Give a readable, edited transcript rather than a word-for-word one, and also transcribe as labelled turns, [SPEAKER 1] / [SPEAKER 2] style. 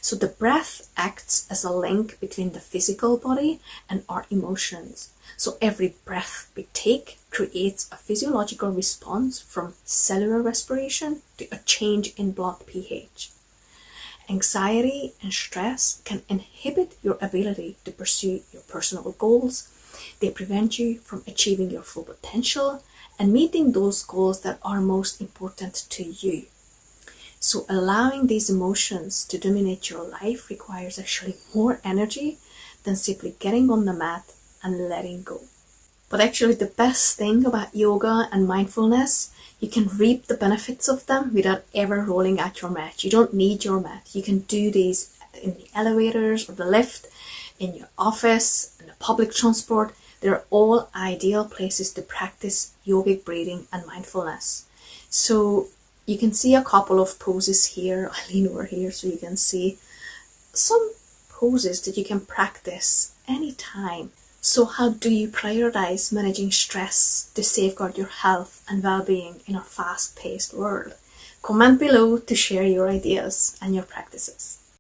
[SPEAKER 1] So the breath acts as a link between the physical body and our emotions. So every breath we take creates a physiological response from cellular respiration to a change in blood pH. Anxiety and stress can inhibit your ability to pursue your personal goals. They prevent you from achieving your full potential and meeting those goals that are most important to you. So allowing these emotions to dominate your life requires actually more energy than simply getting on the mat and letting go. But actually the best thing about yoga and mindfulness, you can reap the benefits of them without ever rolling out your mat. You don't need your mat. You can do these in the elevators or the lift, in your office, in the public transport. They're all ideal places to practice yogic breathing and mindfulness. So you can see a couple of poses here. I'll lean over here so you can see some poses that you can practice anytime. So how do you prioritize managing stress to safeguard your health and well-being in our fast-paced world? Comment below to share your ideas and your practices.